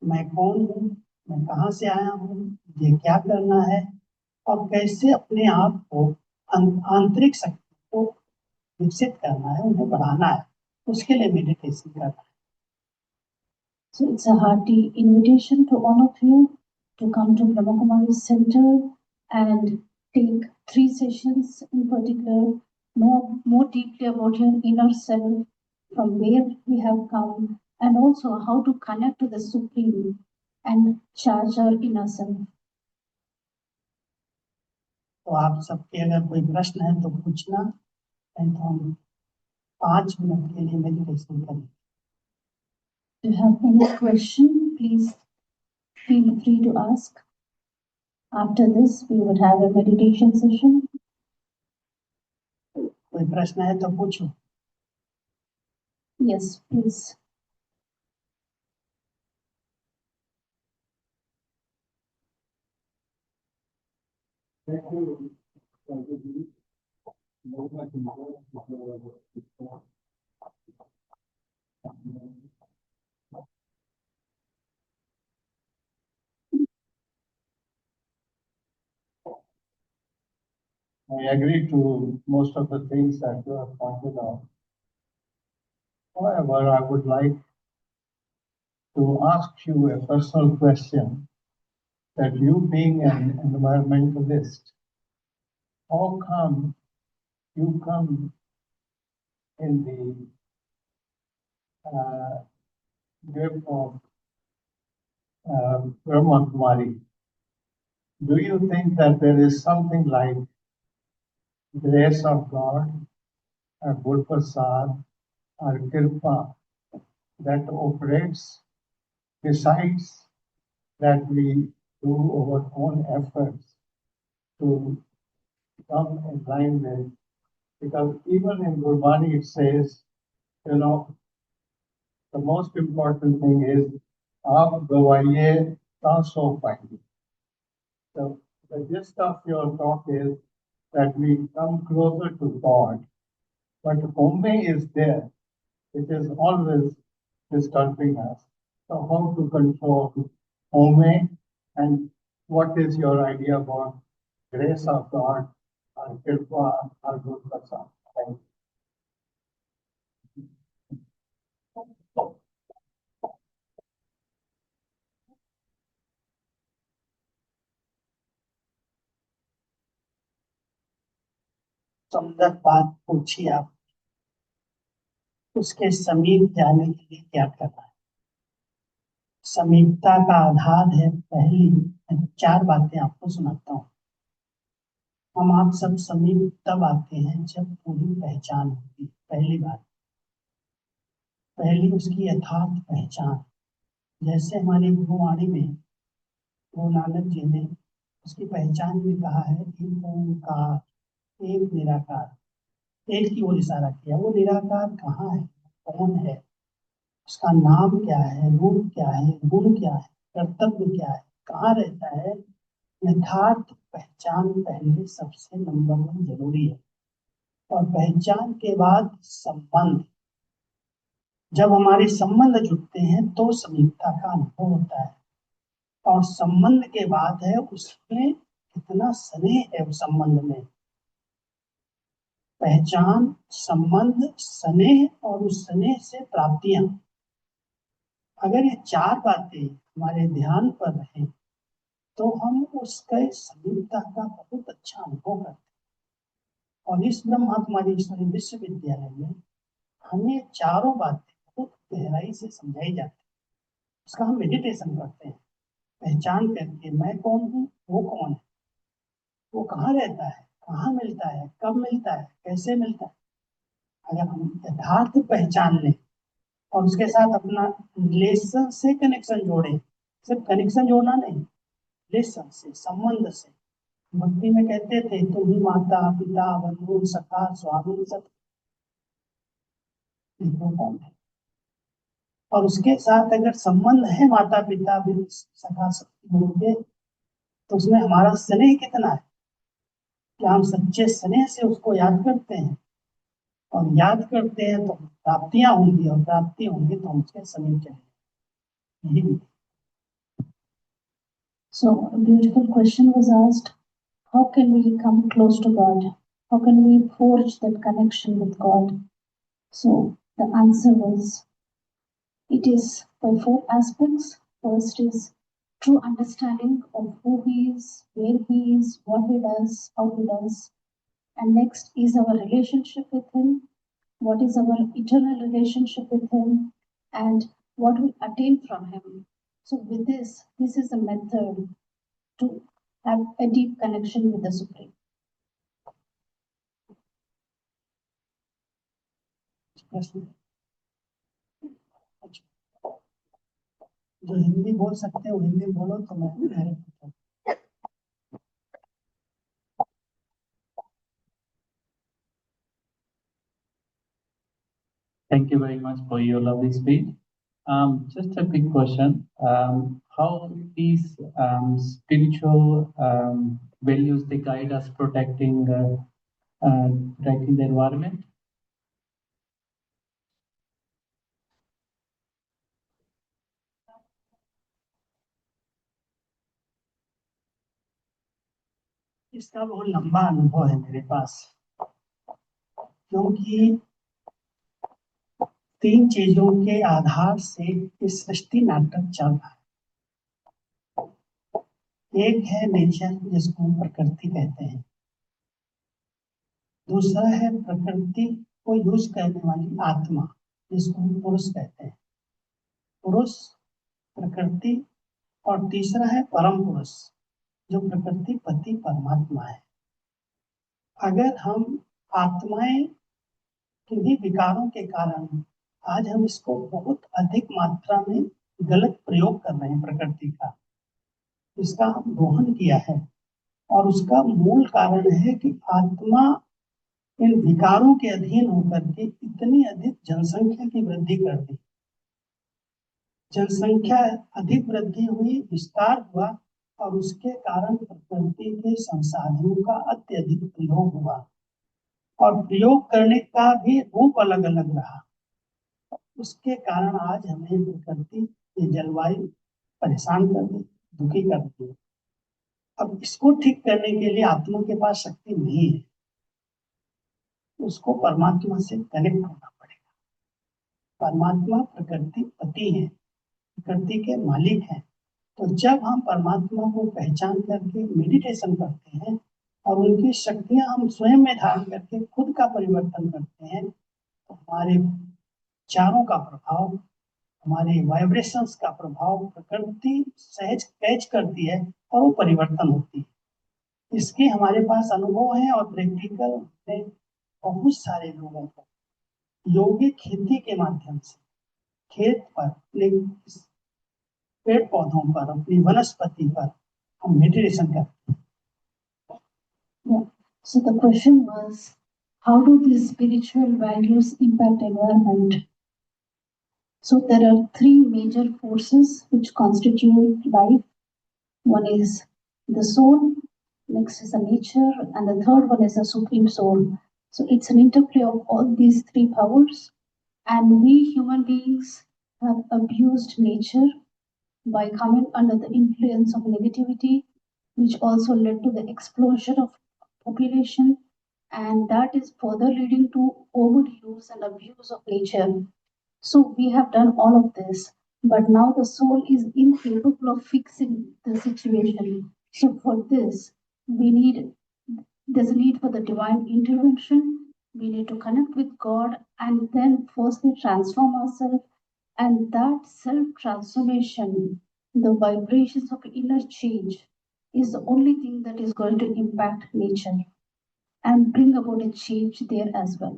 Speaker 3: मैं कौन हूँ, मैं कहाँ से आया हूँ, मुझे क्या करना है, और कैसे अपने आप को आंतरिक शक्ति को विकसित करना है, उन्हें बढ़ाना है, उसके लिए मेडिटेशन करना है।
Speaker 1: So it's a hearty invitation to all of you to come to Brahma Kumari Center and take 3 sessions in particular, more deeply about your inner self, from where we have come, and also how to connect to the Supreme and charge our inner self.
Speaker 3: तो आप सबके अगर कोई प्रश्न है तो पूछना, नहीं तो हम 5 मिनट के लिए मेडिटेशन करें।
Speaker 1: If you have any question, please feel free to ask. After this, we would have a meditation session.
Speaker 3: कोई प्रश्न है तो पूछो।
Speaker 1: Yes, please.
Speaker 4: I agree to most of the things that you have pointed out. However, I would like to ask you a personal question, that you being an environmentalist, how come you come in the grip of Brahma Kumari, do you think that there is something like grace of God, a good prasad, or kirpa that operates besides that we do our own efforts to come in line with? Because even in Gurbani it says, the most important thing is aap gawaiye ta so paएंगे. So the gist of your talk is that we come closer to God, but home is there. It is always disturbing us. So how to control home, and what is your idea about grace of God, or kirpa, or good prasad? Thank you.
Speaker 3: सुंदर बात पूछी आप। उसके समीप जाने के लिए क्या करना है? समीपता का आधार है पहली, मैं 4 बातें आपको सुनाता हूँ। हम आप सब समीप तब आते हैं जब पूरी पहचान होती है। पहली बात, पहली उसकी यथार्थ पहचान। जैसे हमारी गुरुवाणी में गुरु नानक जी ने उसकी पहचान में कहा है कि ओंकार, एक निराकार, एक की ओर इशारा किया। वो निराकार कहाँ है, कौन है, उसका नाम क्या है, रूप क्या है, गुण क्या है, कर्तव्य क्या है, कहाँ रहता है। यथार्थ पहचान पहले सबसे नंबर 1 जरूरी है। और पहचान के बाद संबंध। जब हमारे संबंध जुड़ते हैं तो समीपता का अनुभव होता है। और संबंध के बाद है उसमें कितना स्नेह है। उस संबंध में पहचान, संबंध, स्नेह और उस स्नेह से प्राप्तियां। अगर ये 4 बातें हमारे ध्यान पर रहें तो हम उसके समीपता का बहुत अच्छा अनुभव करते हैं। और इस ब्रह्मा कुमारी ईश्वरी विश्वविद्यालय में हमें 4 बातें बहुत गहराई से समझाई जाती है। उसका हम मेडिटेशन करते हैं, पहचान करके मैं कौन हूँ, वो कौन है, वो कहाँ रहता है, कहाँ मिलता है, कब मिलता है, कैसे मिलता है। अगर हम यथार्थ पहचान लें और उसके साथ अपना रिलेशन से कनेक्शन जोड़े, सिर्फ कनेक्शन जोड़ना नहीं, रिलेशन से, संबंध से। भक्ति में कहते थे तुम ही माता पिता बंधु सखा स्वामी सब कौन है। और उसके साथ अगर संबंध है माता पिता सखा गुरु के, तो उसमें हमारा स्नेह कितना है, क्या हम सच्चे स्नेह से उसको याद करते हैं। और याद करते हैं तो प्राप्तियां होंगी, और प्राप्ति होंगी तो हम उसके समीप चलेंगे। यही।
Speaker 1: So a beautiful question was asked, how can we come close to God? How can we forge that connection with God? So the answer was, it is by 4 aspects. First is true understanding of who He is, where He is, what He does, how He does. And next is our relationship with Him. What is our eternal relationship with Him, and what we attain from Him. So with this is a method to have a deep connection with the Supreme.
Speaker 3: जो हिंदी बोल सकते हो हिंदी बोलो, तो मैं
Speaker 5: Thank you very much for your lovely speech. Just a quick question. How these spiritual values they guide us protecting the environment?
Speaker 3: इसका बहुत लंबा अनुभव है मेरे पास, क्योंकि 3 चीजों के आधार से इस सृष्टि नाटक चल रहा है। एक है नेचर, जिसको हम प्रकृति कहते हैं। दूसरा है प्रकृति को यूज करने वाली आत्मा, जिसको हम पुरुष कहते हैं। पुरुष, प्रकृति और तीसरा है परम पुरुष, जो प्रकृति पति परमात्मा है। अगर हम आत्माएं किन्हीं विकारों के कारण आज हम इसको बहुत अधिक मात्रा में गलत प्रयोग कर रहे हैं प्रकृति का, इसका हम दोहन किया है, और उसका मूल कारण है कि आत्मा इन विकारों के अधीन होकर के इतनी अधिक जनसंख्या की वृद्धि कर दी। जनसंख्या अधिक वृद्धि हुई, विस्तार हुआ, और उसके कारण प्रकृति के संसाधनों का अत्यधिक प्रयोग हुआ, और प्रयोग करने का भी रूप अलग अलग रहा। उसके कारण आज हमें प्रकृति की जलवायु परेशान कर दी, दुखी कर दी। अब इसको ठीक करने के लिए आत्मा के पास शक्ति नहीं है, उसको परमात्मा से कनेक्ट होना पड़ेगा। परमात्मा प्रकृति पति है, प्रकृति के मालिक हैं। तो जब हम परमात्मा को पहचान करके मेडिटेशन करते हैं और उनकी शक्तियां हम स्वयं में धारण करके खुद का परिवर्तन करते हैं, तो हमारे विचारों का प्रभाव, हमारे वाइब्रेशंस का प्रभाव प्रकृति सहज कैच करती है और वो परिवर्तन होती है। इसके हमारे पास अनुभव है, और प्रैक्टिकल में बहुत सारे लोगों को योगिक खेती के माध्यम से खेत पर, पेड़ पौधों पर, अपनी वनस्पति पर हम मेडिटेशन करते हैं।
Speaker 1: Yeah. So the question was, how do these spiritual values impact environment? So there are three major forces which constitute life. One is the soul, next is the nature, and the third one is the supreme soul. So it's an interplay of all these three powers, and we human beings have abused nature by coming under the influence of negativity, which also led to the explosion of population, and that is further leading to overuse and abuse of nature. So we have done all of this, but now the soul is incapable of fixing the situation. So for this, there's a need for the divine intervention. We need to connect with God and then firstly transform ourselves, and that self-transformation, the vibrations of inner change, is the only thing that is going to impact nature and bring about a change there as well.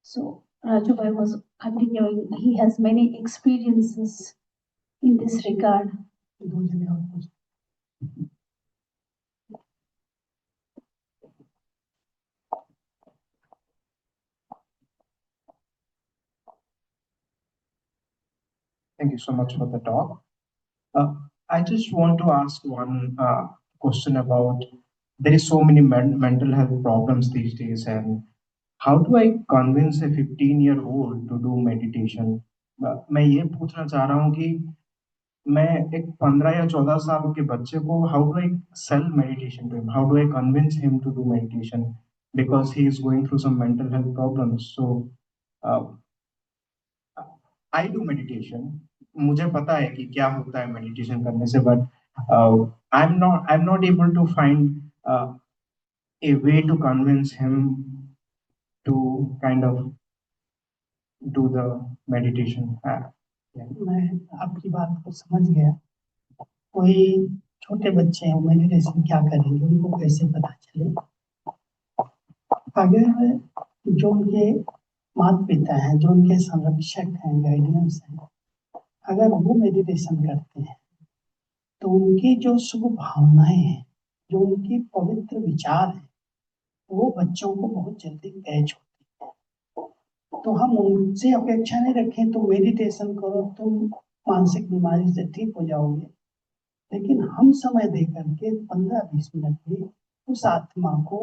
Speaker 1: So Rajubhai was continuing. He has many experiences in this regard.
Speaker 3: दो जगह और पूछ-
Speaker 6: Thank you so much for the talk. I just want to ask one question about, there is so many mental health problems these days, and how do I convince a 15-year-old to do meditation? मैं ये पूछना चाह रहा हूँ कि मैं एक 15 या 14 साल के बच्चे को, how do I sell meditation to him? How do I convince him to do meditation? Because he is going through some mental health problems. So I do meditation. मुझे पता है कि क्या होता है मेडिटेशन करने से, but I'm not able to find a way to convince him to kind of do the meditation.
Speaker 3: मैं आपकी बात को समझ गया। कोई छोटे बच्चे हैं, मेडिटेशन क्या करेंगे, उनको कैसे पता चले? अगर जो उनके माता पिता हैं, जो उनके संरक्षक हैं, गाइडेंस हैं, अगर वो मेडिटेशन करते हैं तो उनकी जो शुभ भावनाएं हैं, जो उनकी पवित्र विचार है, वो बच्चों को बहुत जल्दी कैच होती है। तो हम उनसे अपेक्षा नहीं रखें तो मेडिटेशन करो, तुम मानसिक बीमारी से ठीक हो जाओगे, लेकिन हम समय दे करके 15-20 मिनट में उस आत्मा को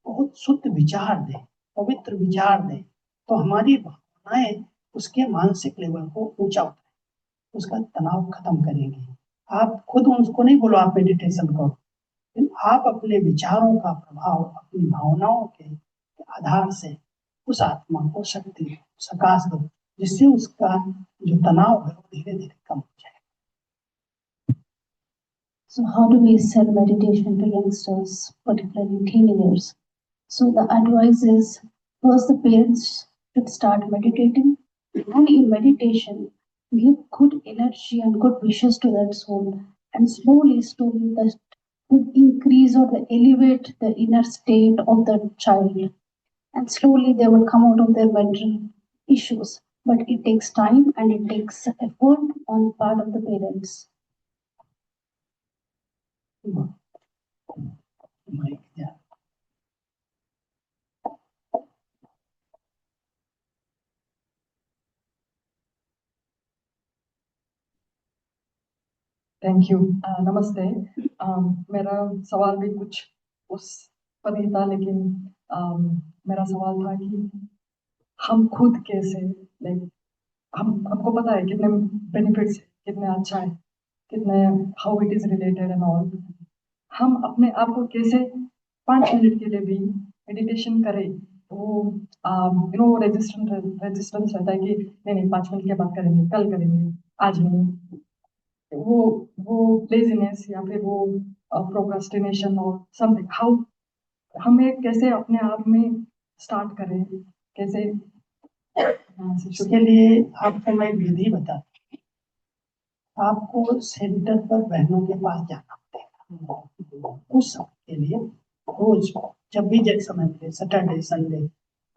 Speaker 3: बहुत शुद्ध विचार दें, पवित्र विचार दें, तो हमारी भावनाएं उसके मानसिक लेवल को ऊंचा उठाएं, उसका तनाव खत्म करेंगे। आप खुद उसको नहीं बोलो आप मेडिटेशन करो, लेकिन आप अपने विचारों का प्रभाव, अपनी भावनाओं के आधार से उस आत्मा को शक्ति दो, प्रकाश दो, जिससे उसका जो तनाव है वो धीरे धीरे कम हो जाए।
Speaker 1: So how do we sell meditation to youngsters, particularly teenagers? So the advice is, first the parents should start meditating. And in meditation, give good energy and good wishes to that soul. And slowly, slowly, that would increase or the elevate the inner state of the child. And slowly, they will come out of their mental issues. But it takes time and it takes effort on part of the parents.
Speaker 3: Mike, yeah.
Speaker 7: Thank you नमस्ते मेरा सवाल भी कुछ उस पर ही था लेकिन मेरा सवाल था कि हम खुद कैसे लाइक हमको पता है कितने बेनिफिट्स कितने अच्छा है कितने how it is related and all हम अपने आप को कैसे 5 मिनट के लिए भी मेडिटेशन करें वो रेजिस्टेंस रहता है कि नहीं 5 मिनट के बाद करेंगे कल करेंगे आज नहीं वो लेजीनेस या फिर वो प्रोक्रास्टिनेशन और समथिंग हाउ हमें कैसे अपने आप में स्टार्ट करें कैसे
Speaker 3: इसके लिए आपको मैं विधि बताता हूँ। आपको सेंटर पर बहनों के पास जाना पड़ेगा उस समय के लिए। रोज जब भी जब समय मिले, सैटरडे संडे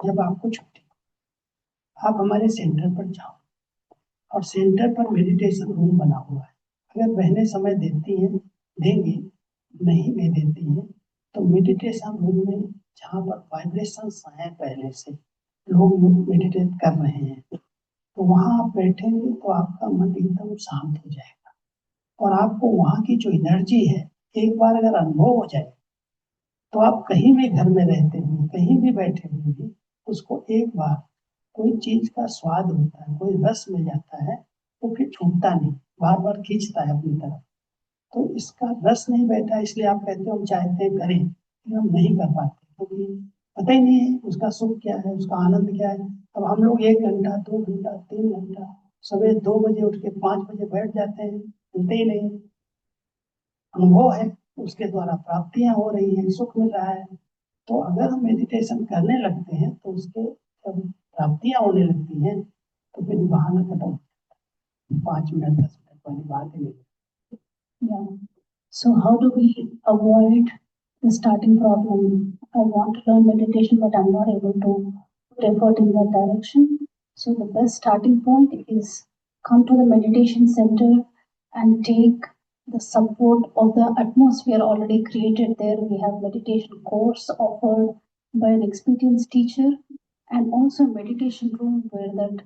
Speaker 3: जब आपको छुट्टी, आप हमारे सेंटर पर जाओ। और सेंटर पर मेडिटेशन रूम बना हुआ है। अगर बहनें समय देती हैं, देंगी, नहीं भी देती हैं, तो मेडिटेशन रूम में जहाँ पर वाइब्रेशंस हैं पहले से लोग मेडिटेट कर रहे हैं, तो वहाँ आप बैठेंगे तो आपका मन एकदम शांत हो जाएगा। और आपको वहाँ की जो एनर्जी है, एक बार अगर अनुभव हो जाए तो आप कहीं भी घर में रहते हुए, कहीं भी बैठे हुए भी उसको एक बार कोई चीज का स्वाद होता है, कोई रस मिल जाता है, वो फिर छूटता नहीं, बार बार खींचता है अपनी तरफ। तो इसका रस नहीं बैठा, इसलिए आप कहते हो हम चाहते हैं करें, लेकिन हम नहीं कर पाते क्योंकि पता ही नहीं है उसका सुख क्या है, उसका आनंद क्या है। अब हम लोग 1 घंटा 2 घंटा 3 घंटा सवेरे 2 बजे उठ के 5 बजे बैठ जाते हैं, मिलते ही नहीं। अनुभव है, उसके द्वारा प्राप्तियां हो रही हैं, सुख मिल रहा है। तो अगर हम मेडिटेशन करने लगते हैं तो उसके जब प्राप्तियां होने लगती हैं तो फिर बहाना खत्म। 5 मिनट 10 मिनट वाली बात ही नहीं।
Speaker 1: Yeah. So how do we avoid the starting problem? I want to learn meditation, but I'm not able to put effort in that direction. So the best starting point is come to the meditation center and take the support of the atmosphere already created there. We have meditation course offered by an experienced teacher and also a meditation room where that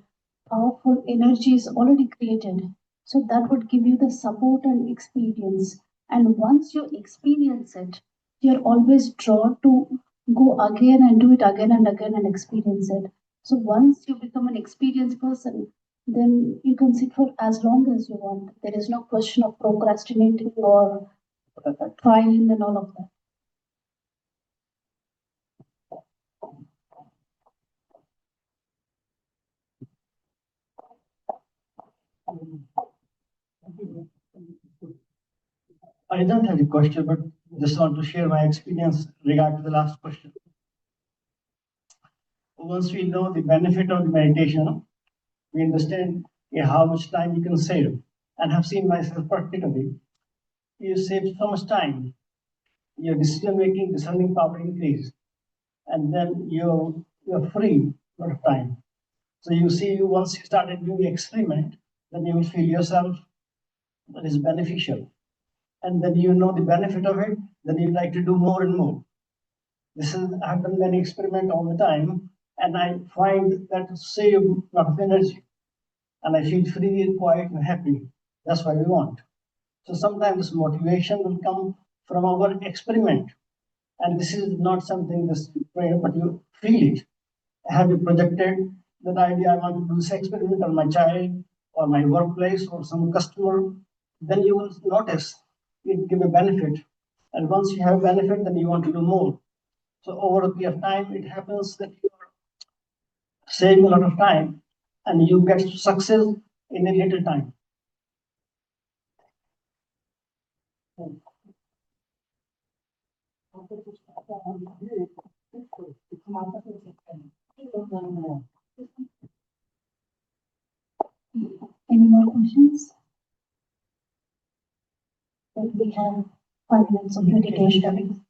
Speaker 1: powerful energy is already created. So that would give you the support and experience. And once you experience it, you're always drawn to go again and do it again and again and experience it. So once you become an experienced person, then you can sit for as long as you want. There is no question of procrastinating or trying and all of that.
Speaker 8: I don't have a question, but just want to share my experience regard to the last question. Once we know the benefit of meditation, we understand how much time you can save, and have seen myself practically. You save so much time, your decision making, discerning power increase, and then you're free a lot of time. So you see, once you started doing the experiment, then you will feel yourself that is beneficial, and then you know the benefit of it, then you like to do more and more. This is I've done many experiments all the time, and I find that save a lot of energy, and I feel free and quiet and happy. That's what we want. So sometimes motivation will come from our experiment, and this is not something this prayer, but you feel it. Have you projected that idea? I want to do this experiment on my child or my workplace or some customer. Then you will notice it give a benefit, and once you have benefit, then you want to do more. So over a period of time, it happens that you are saving a lot of time and you get success in a little time.
Speaker 1: Any more questions? Then we have 5 minutes of meditation.